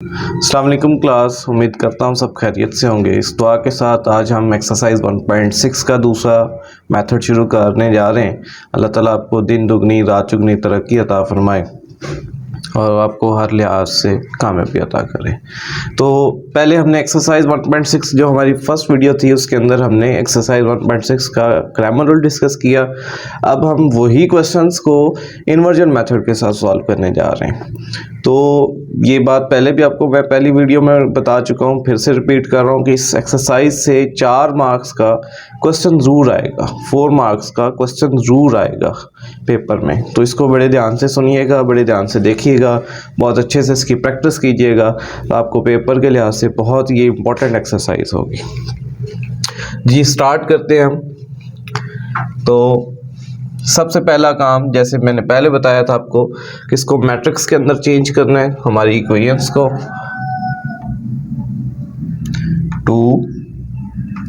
अस्सलाम वालेकुम क्लास, उम्मीद करता हूँ सब खैरियत से होंगे। इस दुआ के साथ आज हम एक्सरसाइज 1.6 का दूसरा मेथड शुरू करने जा रहे हैं। अल्लाह ताला आपको दिन दुगनी रात चुगनी तरक्की अता फरमाए और आपको हर लिहाज से कामयाबी अता करें। तो पहले हमने एक्सरसाइज 1.6 जो हमारी फर्स्ट वीडियो थी उसके अंदर हमने एक्सरसाइज 1.6 का ग्रामर रूल डिस्कस किया। अब हम वही क्वेश्चंस को इन्वर्जन मेथड के साथ सॉल्व करने जा रहे हैं। तो ये बात पहले भी आपको मैं पहली वीडियो में बता चुका हूँ, फिर से रिपीट कर रहा हूँ कि इस एक्सरसाइज से 4 मार्क्स का क्वेश्चन ज़रूर आएगा, 4 मार्क्स का क्वेश्चन ज़रूर आएगा पेपर में। तो इसको बड़े ध्यान से सुनिएगा, बड़े ध्यान से देखिएगा, बहुत अच्छे से इसकी प्रैक्टिस कीजिएगा। तो आपको पेपर के लिहाज से बहुत ये इंपॉर्टेंट एक्सरसाइज होगी। जी स्टार्ट करते हैं हम। तो सबसे पहला काम, जैसे मैंने पहले बताया था आपको, किसको मैट्रिक्स के अंदर चेंज करना है, हमारी इक्वेशंस को 2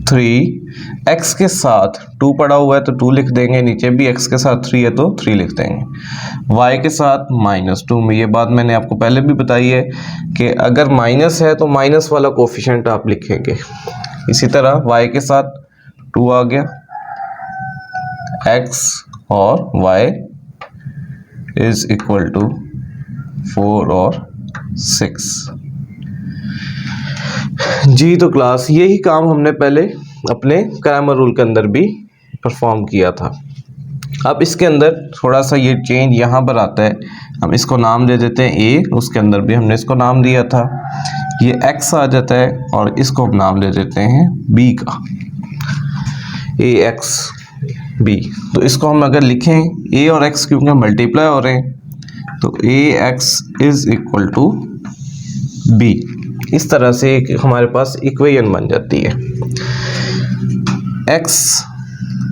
3 x के साथ 2 पड़ा हुआ है तो 2 लिख देंगे, नीचे भी x के साथ 3 है तो 3 लिख देंगे। y के साथ -2 में, ये बात मैंने आपको पहले भी बताई है कि अगर माइनस है तो माइनस वाला कोफिशिएंट आप लिखेंगे। इसी तरह y के साथ 2 आ गया, x और y इज इक्वल टू 4 और 6। जी तो क्लास यही काम हमने पहले अपने ग्रामर रूल के अंदर भी परफॉर्म किया था। अब इसके अंदर थोड़ा सा ये चेंज यहाँ पर आता है, हम इसको नाम दे देते हैं a, उसके अंदर भी हमने इसको नाम दिया था, ये x आ जाता है और इसको हम नाम दे देते हैं b का, ax b। तो इसको हम अगर लिखें a और x क्योंकि मल्टीप्लाई हो रहे हैं तो ax is equal to b। इस तरह से एक हमारे पास इक्वेशन बन जाती है। x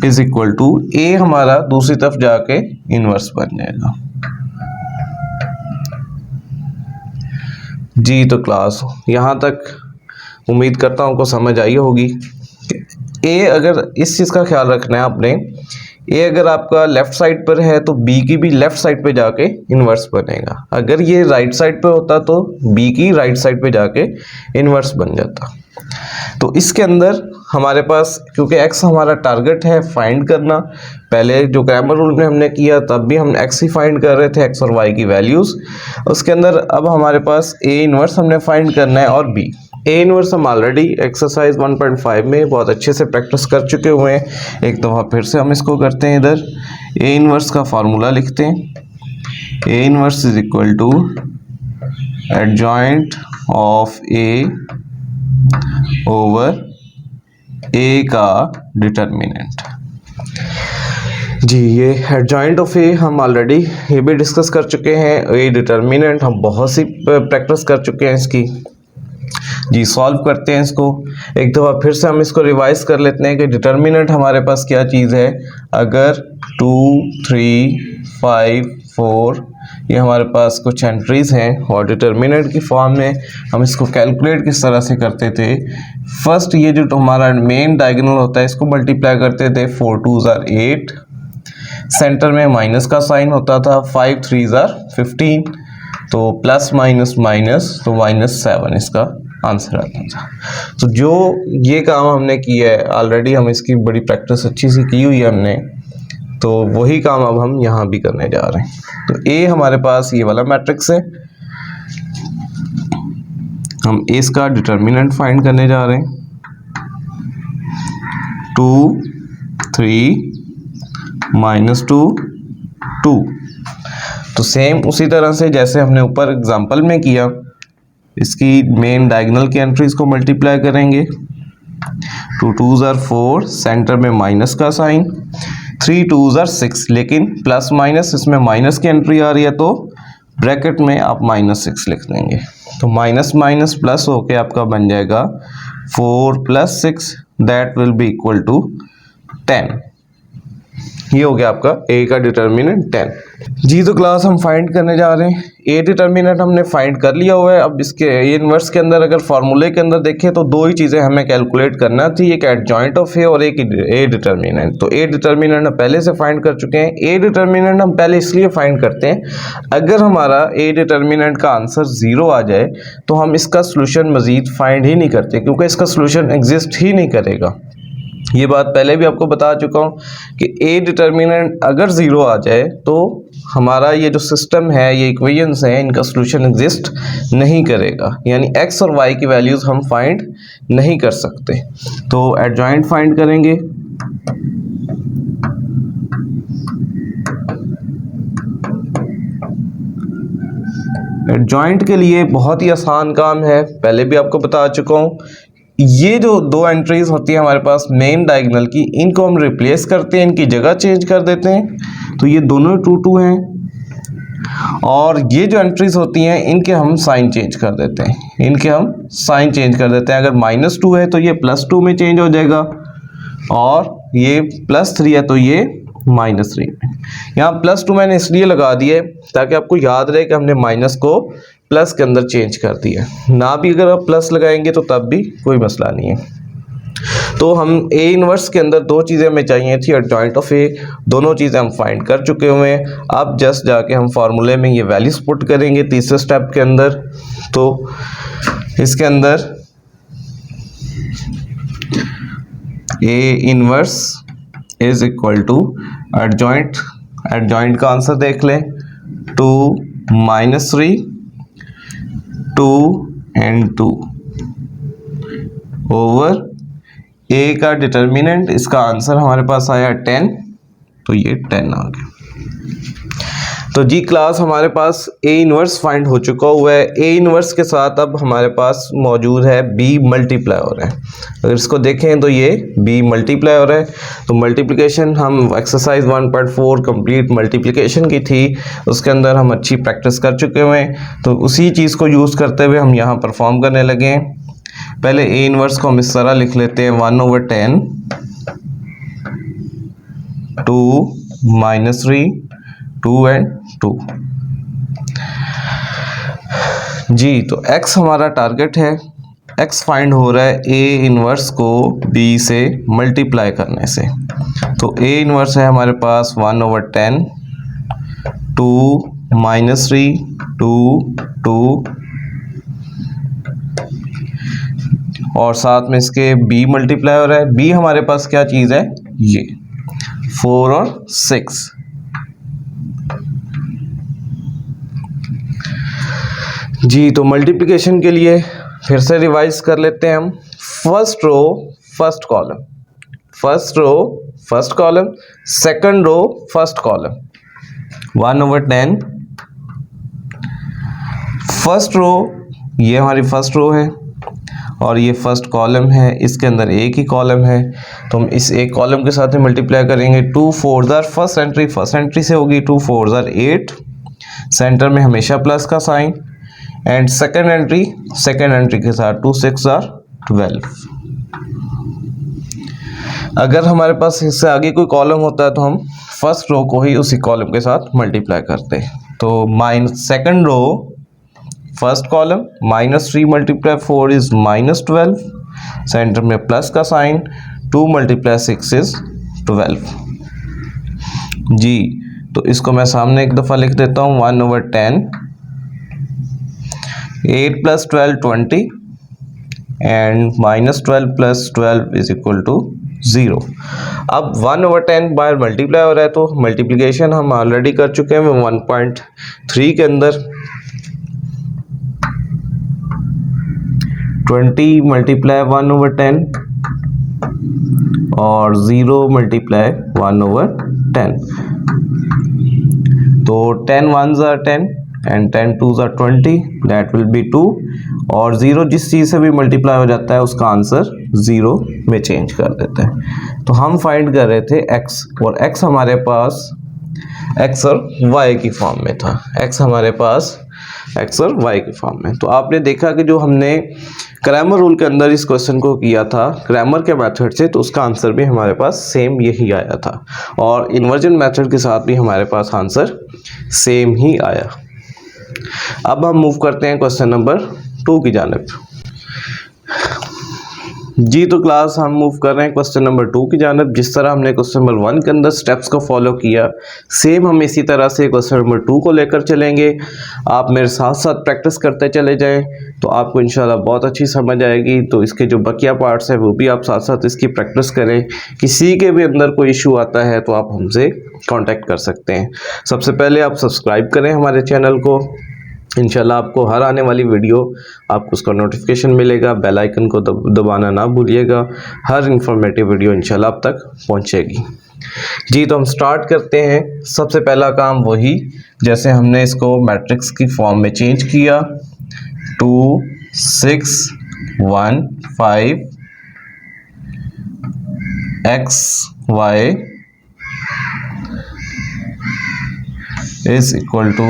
is equal to a हमारा दूसरी तरफ जाके इनवर्स बन जाएगा। जी तो क्लास यहाँ तक उम्मीद करता हूँ को समझ आई होगी। a अगर इस चीज़ का ख्याल रखना है आपने, a अगर आपका लेफ्ट साइड पर है तो b की भी लेफ्ट साइड पे जाके इन्वर्स बनेगा। अगर ये राइट साइड पे होता तो b की राइट साइड पे जाके इन्वर्स बन जाता। तो इसके अंदर हमारे पास, क्योंकि x हमारा टारगेट है फाइंड करना, पहले जो ग्रामर रूल में हमने किया तब भी हम x ही फाइंड कर रहे थे, x और y की वैल्यूज़। उसके अंदर अब हमारे पास a इन्वर्स हमने फाइंड करना है और b। a इनवर्स हम ऑलरेडी एक्सरसाइज 1.5 में बहुत अच्छे से प्रैक्टिस कर चुके हुए हैं। एक दफ़ा फिर से हम इसको करते हैं। इधर a इनवर्स का फार्मूला लिखते हैं, a inverse is equal to adjoint of a over a का डिटर्मिनेंट। जी ये एडजॉइंट ऑफ a हम ऑलरेडी ये भी डिस्कस कर चुके हैं, a डिटर्मिनेंट हम बहुत सी प्रैक्टिस कर चुके हैं इसकी। जी सॉल्व करते हैं इसको एक दफ़ा फिर से, हम इसको रिवाइज कर लेते हैं कि डिटर्मिनेंट हमारे पास क्या चीज़ है। अगर 2 3 5 4 ये हमारे पास कुछ एंट्रीज़ हैं और डिटर्मिनेंट की फॉर्म में हम इसको कैलकुलेट किस तरह से करते थे। फर्स्ट ये जो हमारा मेन डायगोनल होता है इसको मल्टीप्लाई करते थे, 4 2s are 8, सेंटर में माइनस का साइन होता था, 5 3s are 15, तो प्लस माइनस माइनस तो -7 इसका आंसर आता था। तो जो ये काम हमने किया है ऑलरेडी, हम इसकी बड़ी प्रैक्टिस अच्छी सी की हुई है हमने, तो वही काम अब हम यहाँ भी करने जा रहे हैं। तो ए हमारे पास ये वाला मैट्रिक्स है, हम इसका डिटर्मिनेंट फाइंड करने जा रहे हैं। 2 3 -2 2। तो सेम उसी तरह से जैसे हमने ऊपर एग्जांपल में किया, इसकी मेन डायगोनल की एंट्रीज को मल्टीप्लाई करेंगे। 2 2s are 4, सेंटर में माइनस का साइन, 3 2s are 6, लेकिन प्लस माइनस इसमें माइनस की एंट्री आ रही है तो ब्रैकेट में आप -6 लिख देंगे। तो माइनस माइनस प्लस होके आपका बन जाएगा 4 + 6, that will be equal to 10। ये हो गया आपका ए का डिटर्मिनेंट 10। जी तो क्लास हम फाइंड करने जा रहे हैं। ए डिटर्मिनेंट हमने फाइंड कर लिया हुआ है। अब इसके ए इनवर्स के अंदर अगर फार्मूले के अंदर देखें तो दो ही चीज़ें हमें कैलकुलेट करना थी, एक एडजॉइंट ऑफ ए और एक ए डिटर्मिनेंट। तो ए डिटर्मिनेंट हम पहले से फाइंड कर चुके हैं। ए डिटर्मिनेंट हम पहले इसलिए फाइंड करते हैं, अगर हमारा ए डिटर्मिनेंट का आंसर 0 आ जाए तो हम इसका सोल्यूशन मज़ीद फाइंड ही नहीं करते, क्योंकि इसका सोल्यूशन एग्जिस्ट ही नहीं करेगा। ये बात पहले भी आपको बता चुका हूँ कि ए डिटर्मिनेंट अगर 0 आ जाए तो हमारा ये जो सिस्टम है, ये इक्वेशंस हैं, इनका सॉल्यूशन एग्जिस्ट नहीं करेगा, यानी एक्स और वाई की वैल्यूज़ हम फाइंड नहीं कर सकते। तो एडजॉइंट फाइंड करेंगे। एडजॉइंट के लिए बहुत ही आसान काम है, पहले भी आपको बता चुका हूँ। ये जो दो एंट्रीज होती है हमारे पास मेन डायगोनल की, इनको हम रिप्लेस करते हैं, इनकी जगह चेंज कर देते हैं। तो ये दोनों 2 हैं, और ये जो एंट्रीज होती हैं इनके हम साइन चेंज कर देते हैं, इनके हम साइन चेंज कर देते हैं। अगर -2 है तो ये +2 में चेंज हो जाएगा, और ये +3 है तो ये -3 में। यहाँ +2 मैंने इसलिए लगा दिए ताकि आपको याद रहे कि हमने माइनस को प्लस के अंदर चेंज कर दिया। ना भी अगर आप प्लस लगाएंगे तो तब भी कोई मसला नहीं है। तो हम ए इनवर्स के अंदर दो चीज़ें हमें चाहिए थी, एडजॉइंट ऑफ ए, दोनों चीज़ें हम फाइंड कर चुके हुए हैं। अब जस्ट जाके हम फार्मूले में ये वैल्यूज पुट करेंगे तीसरे स्टेप के अंदर। तो इसके अंदर A inverse is equal to adjoint का आंसर देख लें, 2 -3 2 and 2 ओवर ए का डिटर्मिनेंट, इसका आंसर हमारे पास आया 10, तो ये 10 आ गया। तो जी क्लास हमारे पास ए इनवर्स फाइंड हो चुका हुआ है। ए इनवर्स के साथ अब हमारे पास मौजूद है बी मल्टीप्लाई हो रहा है। अगर इसको देखें तो ये बी मल्टीप्लाई हो रहा है। तो मल्टीप्लिकेशन हम एक्सरसाइज 1.4 कंप्लीट मल्टीप्लिकेशन की थी, उसके अंदर हम अच्छी प्रैक्टिस कर चुके हुए हैं। तो उसी चीज़ को यूज़ करते हुए हम यहाँ परफॉर्म करने लगे हैं। पहले ए इनवर्स को हम इस तरह लिख लेते हैं, 1/10 2 -3 2 and 2। जी तो x हमारा टारगेट है, x फाइंड हो रहा है ए इनवर्स को b से मल्टीप्लाई करने से। तो a इनवर्स है हमारे पास 1/10 2 -3 2 2, और साथ में इसके b मल्टीप्लाई हो रहा है। b हमारे पास क्या चीज़ है, ये 4 और 6। जी तो मल्टीप्लिकेशन के लिए फिर से रिवाइज कर लेते हैं हम। First row first column, first row first column, second row first column, 1/10 first row, ये हमारी फर्स्ट रो है और ये फर्स्ट कॉलम है, इसके अंदर एक ही कॉलम है तो हम इस एक कॉलम के साथ ही मल्टीप्लाई करेंगे। 2 4 फर्स्ट एंट्री से होगी 2 4 8, सेंटर में हमेशा प्लस का साइन, एंड सेकेंड एंट्री के साथ 2 6 12। अगर हमारे पास इससे आगे कोई कॉलम होता है तो हम फर्स्ट रो को ही उसी कॉलम के साथ मल्टीप्लाई करते हैं। तो second row first column -3 × 4 is -12, centre में प्लस का साइन, 2 × 6 इज 12। जी तो इसको मैं सामने एक दफ़ा लिख देता हूँ, 1/10 8 + 12 20 एंड -12 + 12 इज इक्वल टू 0। अब 1/10 बार मल्टीप्लाई हो रहा है तो मल्टीप्लिकेशन हम ऑलरेडी कर चुके हैं 1.3 के अंदर। 20 × 1/10 और 0 × 1/10, तो 10 1s are 10 and 10 2s are 20, that will be 2, और 0 जिस चीज़ से भी मल्टीप्लाई हो जाता है उसका आंसर 0 में चेंज कर देते हैं। तो हम फाइंड कर रहे थे x, और x हमारे पास x और y की फॉर्म में था। x हमारे पास एक्स और वाई के फॉर्म में। तो आपने देखा कि जो हमने क्रैमर रूल के अंदर इस क्वेश्चन को किया था क्रैमर के मेथड से, तो उसका आंसर भी हमारे पास सेम यही आया था, और इन्वर्जन मेथड के साथ भी हमारे पास आंसर सेम ही आया। अब हम मूव करते हैं क्वेश्चन नंबर 2 की जानिब। जी तो क्लास हम मूव कर रहे हैं क्वेश्चन नंबर 2 की जानिब। जिस तरह हमने क्वेश्चन नंबर 1 के अंदर स्टेप्स को फॉलो किया, सेम हम इसी तरह से क्वेश्चन नंबर 2 को लेकर चलेंगे। आप मेरे साथ साथ प्रैक्टिस करते चले जाएं तो आपको इंशाल्लाह बहुत अच्छी समझ आएगी। तो इसके जो बकिया पार्ट्स हैं वो भी आप साथ साथ इसकी प्रैक्टिस करें। किसी के भी अंदर कोई इशू आता है तो आप हमसे कांटेक्ट कर सकते हैं। सबसे पहले आप सब्सक्राइब करें हमारे चैनल को, इंशाल्लाह आपको हर आने वाली वीडियो आपको उसका नोटिफिकेशन मिलेगा। बेल आइकन को दबाना ना भूलिएगा, हर इंफॉर्मेटिव वीडियो इंशाल्लाह आप तक पहुंचेगी। जी तो हम स्टार्ट करते हैं। सबसे पहला काम वही जैसे हमने इसको मैट्रिक्स की फॉर्म में चेंज किया, 2 6 1 5 x y is equal to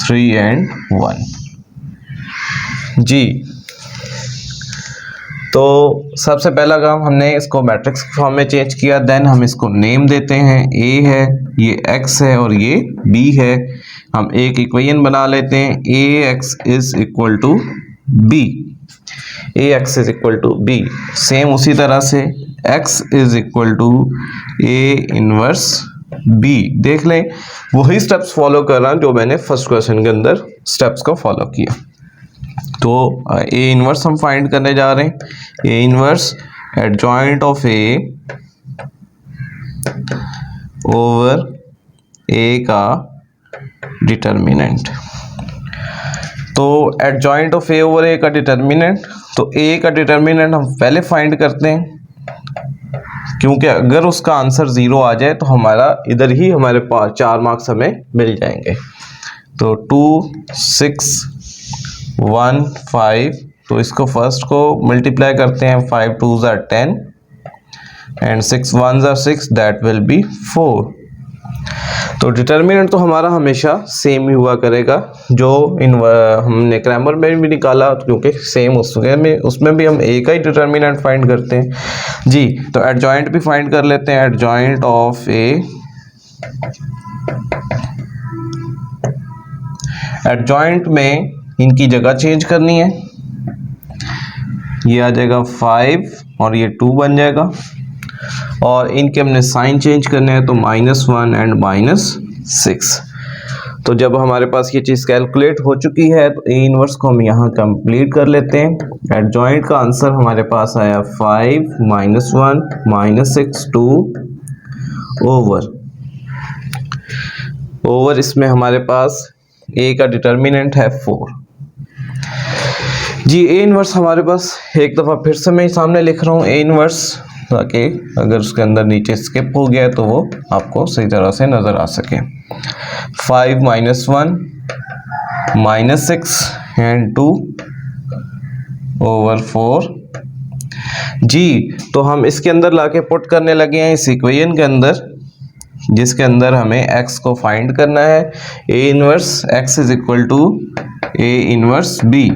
3 and 1। जी तो सबसे पहला काम हमने इसको मैट्रिक्स फॉर्म में चेंज किया। देन हम इसको नेम देते हैं, a है, ये x है और ये b है। हम एक इक्वेशन बना लेते हैं, ax is equal to b, ax is equal to b। Same उसी तरह से x is equal to a inverse b। देख लें वही स्टेप्स फॉलो कर रहा हूं जो मैंने फर्स्ट क्वेश्चन के अंदर स्टेप्स को फॉलो किया। तो a इनवर्स हम फाइंड करने जा रहे हैं। a inverse adjoint of a over a का डिटर्मिनेंट। तो adjoint of a over a का डिटर्मिनेंट, तो a का डिटर्मिनेंट हम पहले फाइंड करते हैं, क्योंकि अगर उसका आंसर 0 आ जाए तो हमारा इधर ही हमारे पास 4 मार्क्स हमें मिल जाएंगे। तो 2 6 1 5, तो इसको फर्स्ट को मल्टीप्लाई करते हैं, 5 2s are 10 and 6 1s are 6, that will B 4। तो डिटर्मिनेंट तो हमारा हमेशा सेम ही हुआ करेगा जो हमने क्रैमर में भी निकाला, क्योंकि सेम उसमें भी हम एक ही डिटर्मिनेंट फाइंड करते हैं। जी तो एडजॉइंट भी फाइंड कर लेते हैं, एडजॉइंट ऑफ ए, एडजॉइंट में इनकी जगह चेंज करनी है, ये आ जाएगा 5 और ये 2 बन जाएगा, और इनके हमने साइन चेंज करने हैं, तो -1 एंड -6। तो जब हमारे पास ये चीज़ कैलकुलेट हो चुकी है तो ए इनवर्स को हम यहाँ कंप्लीट कर लेते हैं। एडजॉइंट का आंसर हमारे पास आया 5 -1 -6 2 ओवर इसमें हमारे पास ए का डिटर्मिनेंट है 4। जी ए इनवर्स हमारे पास एक दफ़ा फिर से मैं सामने लिख रहा हूँ ए इनवर्स, ताकि अगर उसके अंदर नीचे स्किप हो गया तो वो आपको सही तरह से नज़र आ सके। 5 -1 -6 एंड 2 ओवर 4। जी तो हम इसके अंदर लाके पुट करने लगे हैं इस इक्वेशन के अंदर, जिसके अंदर हमें x को फाइंड करना है। a inverse x is equal to a inverse b।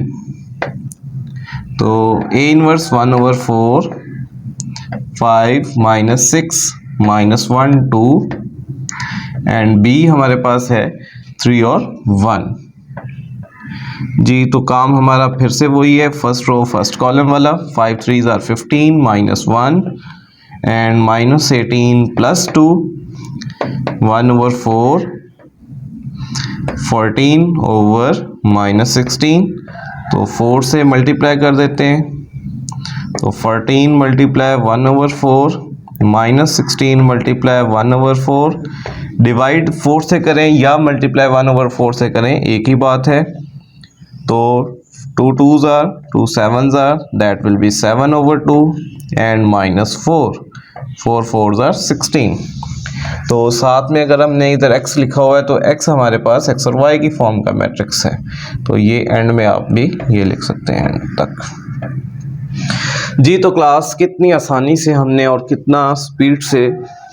तो a इनवर्स 1/4 5 -6 -1 2 एंड b हमारे पास है 3 और 1। जी तो काम हमारा फिर से वही है, फर्स्ट रो फर्स्ट कॉलम वाला, 5 3s are 15 -1 एंड -18 + 2 1/4 14 ओवर -16। तो 4 से मल्टीप्लाई कर देते हैं, तो 14 मल्टीप्लाई 1/4 -16 मल्टीप्लाई 1/4, डिवाइड 4 से करें या मल्टीप्लाई 1/4 से करें एक ही बात है। तो 2 2s are 2 7s are, that will be 7/2 and -4 4 4s are 16। तो साथ में अगर हमने इधर x लिखा हुआ है तो x हमारे पास x और y की फॉर्म का मैट्रिक्स है, तो ये एंड में आप भी ये लिख सकते हैं एंड तक। जी तो क्लास कितनी आसानी से हमने और कितना स्पीड से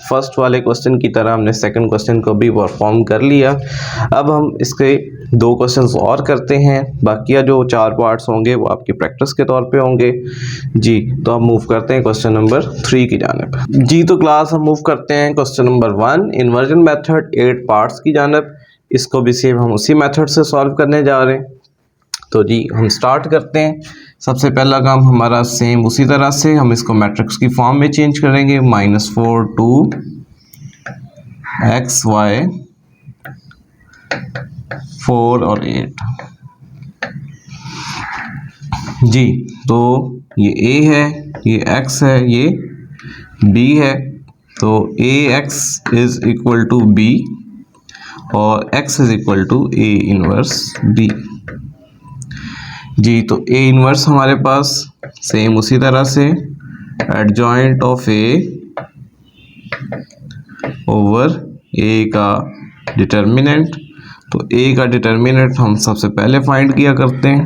फर्स्ट वाले क्वेश्चन की तरह हमने सेकंड क्वेश्चन को भी परफॉर्म कर लिया। अब हम इसके 2 क्वेश्चंस और करते हैं, बाकी जो 4 पार्ट्स होंगे वो आपकी प्रैक्टिस के तौर पे होंगे। जी तो हम मूव करते हैं क्वेश्चन नंबर 3 की जानिब। जी तो क्लास हम मूव करते हैं question number 1 inversion method 8 parts की जानिब। इसको भी सेम हम उसी मेथड से सॉल्व करने जा रहे हैं। तो जी हम स्टार्ट करते हैं। सबसे पहला काम हमारा सेम उसी तरह से हम इसको मैट्रिक्स की फॉर्म में चेंज करेंगे। -4 2 x y 4 और 8। जी तो ये a है, ये x है, ये b है। तो ax is equal to b और x is equal to a inverse b। जी तो a इनवर्स हमारे पास सेम उसी तरह से adjoint of a over a का डिटर्मिनेंट। तो a का डिटर्मिनेंट हम सबसे पहले फाइंड किया करते हैं।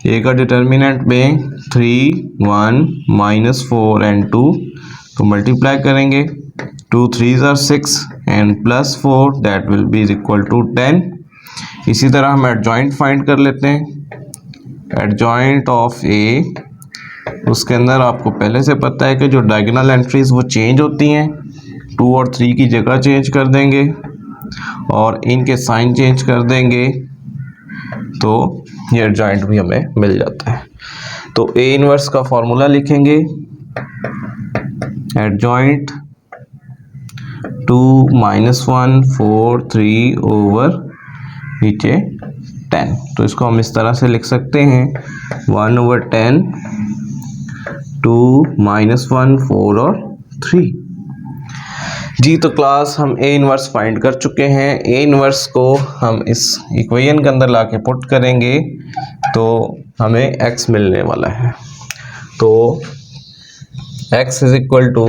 a का डिटर्मिनेंट में 3 1 -4 एंड 2 तो मल्टीप्लाई करेंगे। 2 3s are 6 and +4 that will be equal to 10। इसी तरह हम एडजॉइंट फाइंड कर लेते हैं। एडजॉइंट ऑफ ए, उसके अंदर आपको पहले से पता है कि जो डायगोनल एंट्रीज वो चेंज होती हैं। 2 और 3 की जगह चेंज कर देंगे और इनके साइन चेंज कर देंगे तो ये एडजॉइंट भी हमें मिल जाता है। तो ए इनवर्स का फॉर्मूला लिखेंगे। एडजॉइंट 2 -1 4 3 ओवर नीचे 10। तो इसको हम इस तरह से लिख सकते हैं 1/10 2 -1 4 और 3। जी तो क्लास हम ए इनवर्स फाइंड कर चुके हैं। ए इनवर्स को हम इस इक्वेशन के अंदर लाके पुट करेंगे तो हमें x मिलने वाला है। तो x is equal to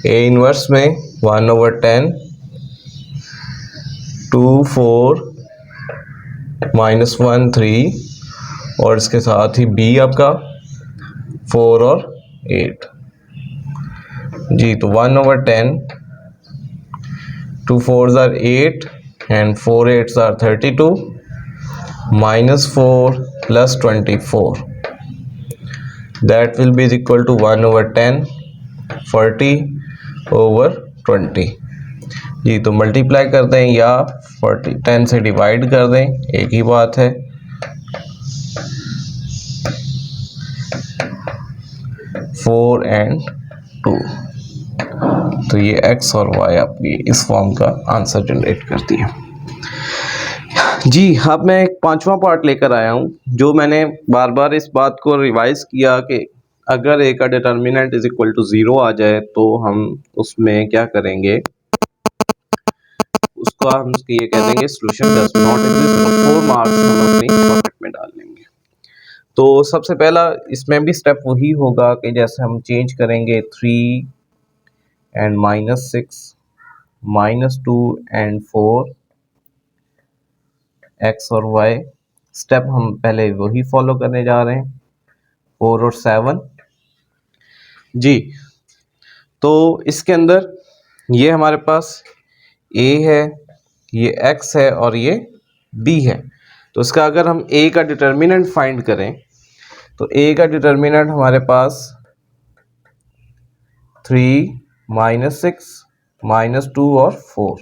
A inverse में 1/10 2 4 -1 3 और इसके साथ ही b आपका 4 और 8। जी तो 1/10 2 4s are 8 and 4 8s are 32 -4 plus 24 that will be equal to 1/10 40 over 20। जी तो मल्टीप्लाई कर दें या 10 से डिवाइड कर दें, एक ही बात है। 4 and 2 तो ये x और y आपकी इस फॉर्म का आंसर जनरेट करती है। जी अब मैं एक 5वां पार्ट लेकर आया हूँ जो मैंने बार बार इस बात को रिवाइज किया कि अगर a का डिटर्मिनेंट इज इक्वल टू 0 आ जाए तो हम उसमें क्या करेंगे, उसको हम ये कह देंगे सॉल्यूशन डज नॉट एग्जिस्ट और 4 मार्क्स हम अपनी पॉकेट में डाल लेंगे। तो सबसे पहला इसमें भी स्टेप वही होगा कि जैसे हम चेंज करेंगे 3 and -6 -2 and 4 x और y स्टेप हम पहले वही फॉलो करने जा रहे हैं 4 और 7। जी तो इसके अंदर ये हमारे पास a है, ये x है और ये b है। तो इसका अगर हम a का डिटर्मिनेंट फाइंड करें तो a का डिटर्मिनेंट हमारे पास 3 -6 -2 और 4।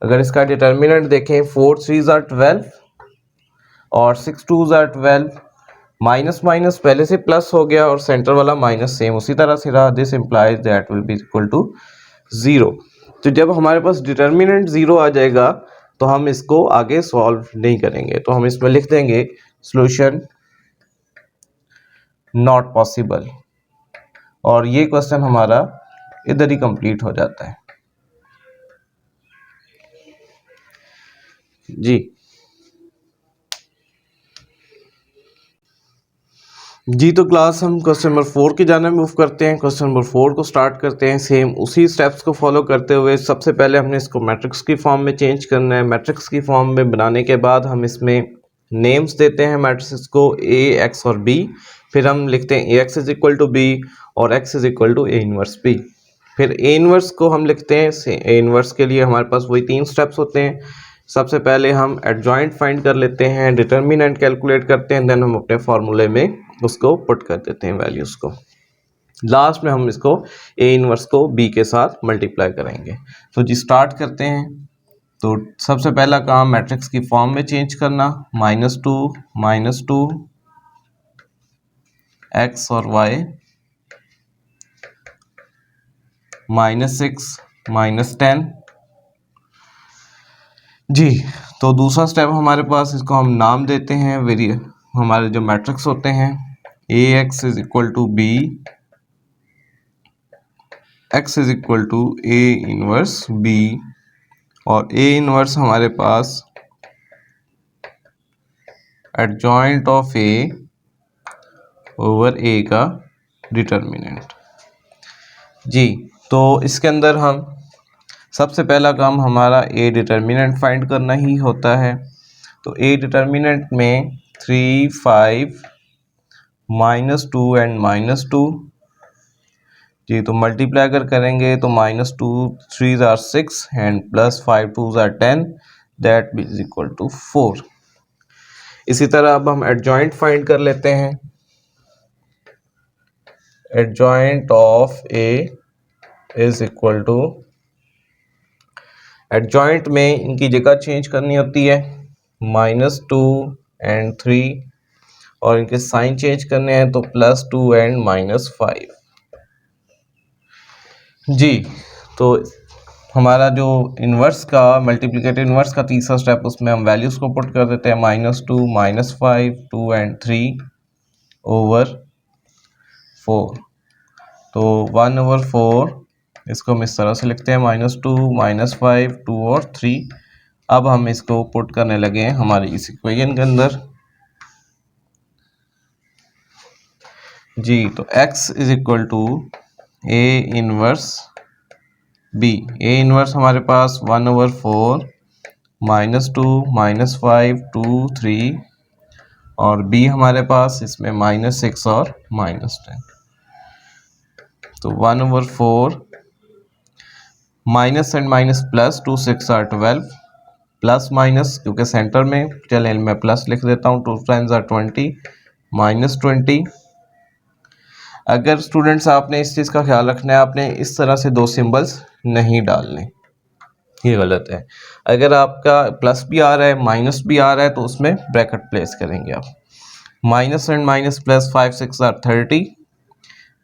अगर इसका डिटर्मिनेंट देखें 4 3s are 12 और 6 2s are 12, माइनस माइनस पहले से प्लस हो गया और सेंटर वाला माइनस सेम उसी तरह से रहा। This implies that will be equal to 0। तो जब हमारे पास डिटर्मिनेंट 0 आ जाएगा तो हम इसको आगे सॉल्व नहीं करेंगे, तो हम इसमें लिख देंगे सॉल्यूशन नॉट पॉसिबल और ये क्वेश्चन हमारा इधर ही कंप्लीट हो जाता है। जी तो क्लास हम क्वेश्चन नंबर 4 की जानिब मूव करते हैं। क्वेश्चन नंबर 4 को स्टार्ट करते हैं सेम उसी स्टेप्स को फॉलो करते हुए। सबसे पहले हमने इसको मैट्रिक्स की फॉर्म में चेंज करना है। मैट्रिक्स की फॉर्म में बनाने के बाद हम इसमें नेम्स देते हैं मैट्रिक्स को a, x और b। फिर हम लिखते हैं ax is equal to b और x is equal to a inverse b। फिर ए इनवर्स को हम लिखते हैं। ए इनवर्स के लिए हमारे पास वही 3 स्टेप्स होते हैं। सबसे पहले हम एडजॉइंट फाइंड कर लेते हैं, डिटर्मिनेंट कैलकुलेट करते हैं, देन हम अपने फॉर्मूले में उसको पुट कर देते हैं वैल्यूज़ को। लास्ट में हम इसको ए इनवर्स को बी के साथ मल्टीप्लाई करेंगे। तो जी स्टार्ट करते हैं। तो सबसे पहला काम मैट्रिक्स की फॉर्म में चेंज करना, -2 x और y, -6 -10। जी तो दूसरा स्टेप हमारे पास, इसको हम नाम देते हैं हमारे जो मैट्रिक्स होते हैं, ax is equal to b, x is equal to a inverse b, और a इनवर्स हमारे पास adjoint of a over a का डिटर्मिनेंट। जी तो इसके अंदर हम सबसे पहला काम हमारा ए डिटर्मिनेंट फाइंड करना ही होता है। तो ए डिटर्मिनेंट में 3, 5, -2 एंड -2। जी तो मल्टीप्लाई अगर करेंगे तो -2 3s are 6 and +5 2s are 10, that is equal to 4। इसी तरह अब हम एडजॉइंट फाइंड कर लेते हैं। Adjoint of A is equal to, adjoint में इनकी जगह चेंज करनी होती है, -2 एंड 3, और इनके साइन चेंज करने हैं तो +2 एंड -5। जी तो हमारा जो इन्वर्स का मल्टीप्लिकेटिव इन्वर्स का तीसरा स्टेप, उसमें हम वैल्यूज़ को पुट कर देते हैं, -2 -5 2 एंड 3 ओवर 4। तो 1/4 इसको हम इस तरह से लिखते हैं, -2 -5 2 और 3। अब हम इसको पुट करने लगे हैं हमारी इस इक्वेशन के अंदर। जी तो x is equal to a inverse b। a inverse हमारे पास 1/4 -2 -5 2 3, और b हमारे पास इसमें -6 और -10। तो 1/4 minus and minus plus 2 6 are 12, plus minus क्योंकि सेंटर में, चलिए मैं प्लस लिख देता हूँ, 2 टाइम्स are 20 -20। अगर स्टूडेंट्स आपने इस चीज़ का ख्याल रखना है, आपने इस तरह से 2 सिंबल्स नहीं डालने, ये गलत है। अगर आपका प्लस भी आ रहा है माइनस भी आ रहा है तो उसमें ब्रैकेट प्लेस करेंगे आप। Minus and minus plus 5 6 are 30,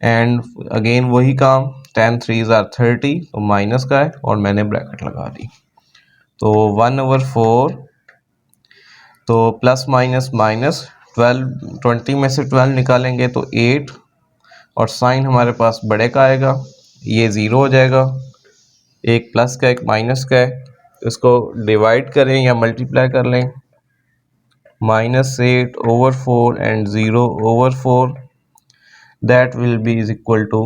and again वही काम, 10 3s are 30, तो माइनस का है और मैंने ब्रैकेट लगा दी। तो 1/4, तो प्लस माइनस माइनस 12, 20 में से 12 निकालेंगे तो 8, और साइन हमारे पास बड़े का आएगा, ये 0 हो जाएगा। एक प्लस का एक माइनस का है, इसको डिवाइड करें या मल्टीप्लाई कर लें, -8/4 and 0/4, that will be is equal to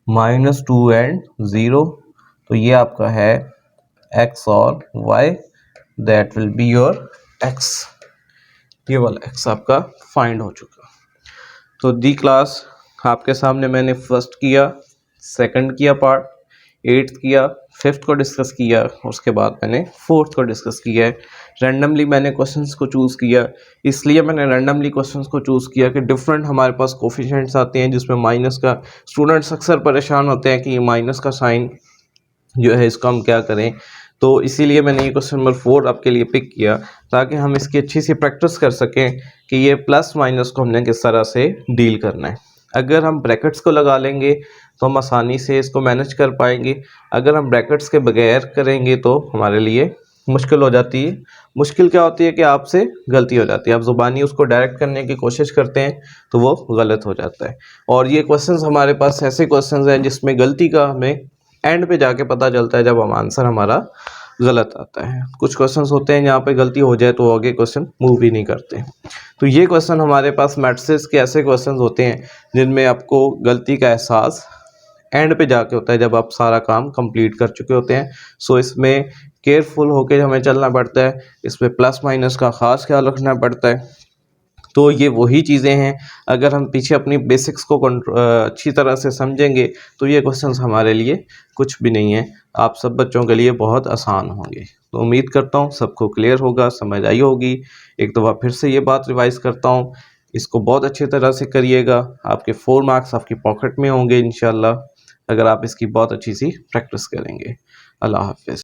-2 and 0। तो ये आपका है x और y, that will be your x। ये वाला x आपका फाइंड हो चुका। तो दी क्लास आपके सामने मैंने फर्स्ट किया, सेकंड किया पार्ट, 8th किया, 5th को डिस्कस किया, उसके बाद मैंने 4th को डिस्कस किया है। रैंडमली मैंने क्वेश्चंस को चूज़ किया, इसलिए मैंने रैंडमली क्वेश्चंस को चूज़ किया कि डिफरेंट हमारे पास कोफिशिएंट्स आते हैं जिसमें माइनस का, स्टूडेंट्स अक्सर परेशान होते हैं कि ये माइनस का साइन जो है इसको हम क्या करें। तो इसीलिए मैंने ये क्वेश्चन नंबर 4 आपके लिए पिक किया, ताकि हम इसकी अच्छी सी प्रैक्टिस कर सकें कि ये प्लस माइनस को हमने किस तरह से डील करना है। अगर हम ब्रैकेट्स को लगा लेंगे तो हम आसानी से इसको मैनेज कर पाएंगे। अगर हम ब्रैकेट्स के बगैर करेंगे तो हमारे लिए मुश्किल हो जाती है। मुश्किल क्या होती है कि आपसे गलती हो जाती है, आप ज़ुबानी उसको डायरेक्ट करने की कोशिश करते हैं तो वो गलत हो जाता है। और ये क्वेश्चंस हमारे पास ऐसे क्वेश्चंस हैं जिसमें गलती का हमें एंड पे जाके पता चलता है, जब हम आंसर हमारा गलत आता है। कुछ क्वेश्चंस होते हैं जहाँ पे गलती हो जाए तो आगे क्वेश्चन मूव ही नहीं करते। तो ये क्वेश्चन हमारे पास मैथ्स के ऐसे क्वेश्चंस होते हैं जिनमें आपको गलती का एहसास एंड पे जाके होता है, जब आप सारा काम कंप्लीट कर चुके होते हैं। सो इसमें केयरफुल होकर हमें चलना पड़ता है, इसमें प्लस माइनस का ख़ास ख्याल रखना पड़ता है, तो ये वही चीज़ें हैं, अगर हम पीछे अपनी बेसिक्स को अच्छी तरह से समझेंगे तो ये क्वेश्चंस हमारे लिए कुछ भी नहीं है, आप सब बच्चों के लिए बहुत आसान होंगे। तो उम्मीद करता हूँ सबको क्लियर होगा, समझ आई होगी। एक दफ़ा फिर से ये बात रिवाइज़ करता हूँ, इसको बहुत अच्छी तरह से करिएगा, आपके 4 मार्क्स आपकी पॉकेट में होंगे इंशाल्लाह, अगर आप इसकी बहुत अच्छी सी प्रैक्टिस करेंगे। अल्लाह हाफ़िज़।